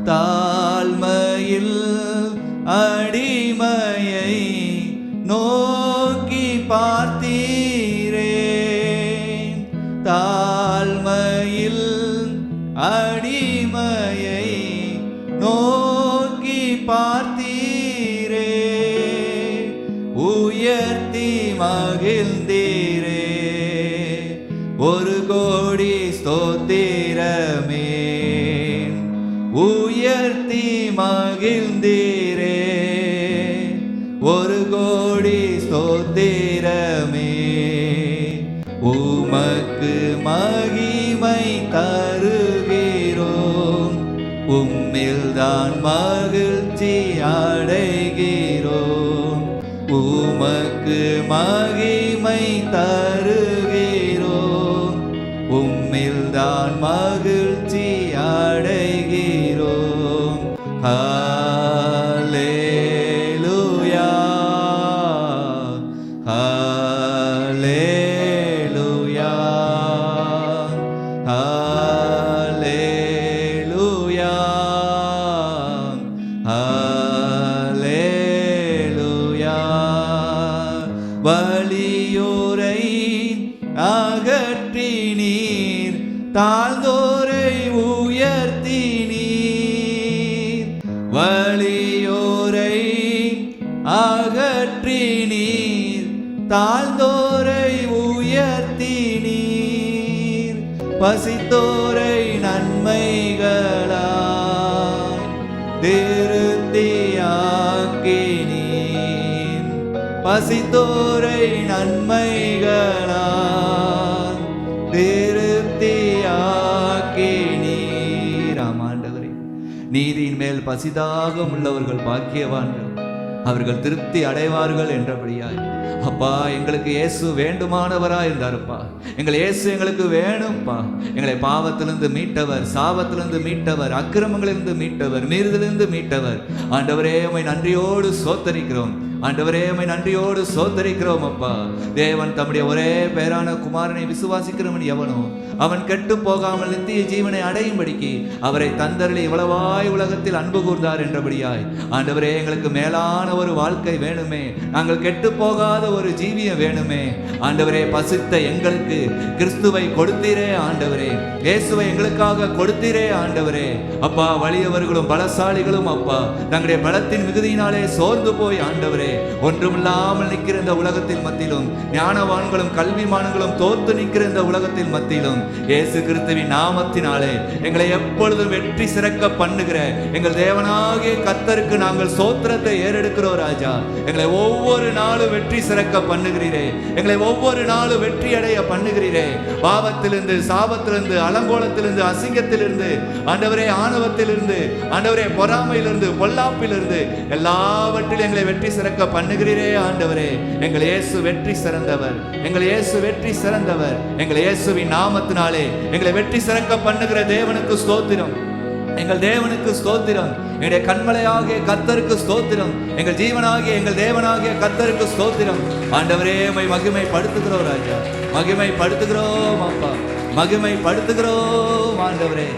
தாழ்மையில் அடிமையை நோக்கி பார்த்தீரே. தாழ்மையில் அடிமையை நோக்கி பார்த்தீரே. உயர்த்தி மகிழ்ந்தீரே. ஒரு கோடி ஸ்தோத்திரமே. உயர்த்தி மகிழ்ந்தீரே. ஒரு கோடி ஸ்தோத்திரமே. உமக்கு மகிமை தருகிறோம். உம்மில்தான் மகிழ்ச்சி அடைகிறோம். உமக்கு மகிமை தருகிறோம். உம்மில்தான் மகிழ்ச்சி அடைகிறோம். ஹல்லேலூயா, ஹல்லேலூயா, ஹல்லேலூயா, ஹல்லேலூயா. வலியோரை அகற்றினீர். தாழ்ந்தோரை உயர்த்தினீர். வலியோரை அகற்றினீர். தாழ்ந்தோரை உயர்த்தினீர். பசித்தோரை நன்மைகளால் திருப்தியாக்கினீர். பசித்தோரை நன்மைகளால் திருப்தியாக்கினீர். ஆண்டவரே, நீதியின் மேல் பசிதாகம் உள்ளவர்கள் பாக்கியவான்கள், அவர்கள் திருப்தி அடைவார்கள் என்றபடியாய் அப்பா, எங்களுக்கு இயேசு வேண்டுமானவரா இருந்தாருப்பா. எங்கள் இயேசு எங்களுக்கு வேணும்ப்பா. எங்களை பாவத்திலிருந்து மீட்டவர், சாபத்திலிருந்து மீட்டவர், அக்கிரமங்களிலிருந்து மீட்டவர், மீறுதலிருந்து மீட்டவர். ஆண்டவரே, உம்மை நன்றியோடு சோத்தரிக்கிறோம். ஆண்டவரே, உம்மை நன்றியோடு சோத்தரிக்கிறோம் அப்பா. தேவன் தம்முடைய ஒரே பேரான குமாரனை விசுவாசிக்கிறவன் எவனோ அவன் கெட்டு போகாமல் நித்திய ஜீவனை அடையும்படிக்கு அவரை தந்தருளி இவ்வளவாய் உலகத்தில் அன்பு கூர்ந்தார் என்றபடியாய் ஆண்டவரே, எங்களுக்கு மேலான ஒரு வாழ்க்கை வேணுமே. நாங்கள் கெட்டு போகாத ஒரு ஜீவியம் வேணுமே. ஆண்டவரே, பசித்த எங்களுக்கு கிறிஸ்துவை கொடுத்தீரே ஆண்டவரே. இயேசுவை எங்களுக்காக கொடுத்தீரே ஆண்டவரே. அப்பா, வலியவர்களும் பலசாலிகளும் அப்பா தங்களுடைய பலத்தின் மிகுதியினாலே சோர்ந்து போய் ஆண்டவரே, ஒன்றுமில்லாமல் நிற்கிற இந்த உலகத்தில் மத்தியிலும், ஞானவான்களும் கல்விமான்களும் தோத்து நிற்கிற இந்த உலகத்தில் மத்தியிலும் இயேசு கிறிஸ்துவின் நாமத்தினாலே எங்களை எப்பொழுதும் வெற்றி சிறக்க பண்ணுகிற எங்கள் தேவனாகிய கர்த்தருக்கு நாங்கள் சோத்திரத்தை ஏறெடுக்கிறோம் ராஜா. எங்களை ஒவ்வொரு நாளும் வெற்றி சிறக்க பண்ணுகிறீரே. எங்களை ஒவ்வொரு நாளும் வெற்றி அடைய பண்ணுகிறீரே. பாவத்திலிருந்து, சாபத்திலிருந்து, அலங்கோலத்திலிருந்து, அசிங்கத்திலிருந்து, ஆண்டவரே ஆணவத்திலிருந்து, ஆண்டவரே பொறாமையிலிருந்து, பொல்லாப்பிலிருந்து எல்லாவற்றிலும் எங்களை வெற்றி சிறக்க பண்ணுகிறீரே ஆண்டவரே. எங்கள் இயேசு வெற்றி சிறந்தவர். எங்கள் இயேசு வெற்றி சிறந்தவர். எங்கள் இயேசுவின் நாமத்தினாலே எங்களை வெற்றி சிறக்க பண்ணுகிற தேவனுக்கு ஸ்தோத்திரம். எங்கள் தேவனுக்கு ஸ்தோத்திரம். எங்களுடைய கண்மலையாகிய கர்த்தருக்கு ஸ்தோத்திரம். எங்கள் ஜீவனாகிய எங்கள் தேவனாகிய கர்த்தருக்கு ஸ்தோத்திரம். ஆண்டவரே, உம்மை மகிமைப்படுத்துகிறோம் ராஜா. மகிமைப்படுத்துகிறோம் அப்பா. மகிமைப்படுத்துகிறோம் ஆண்டவரே.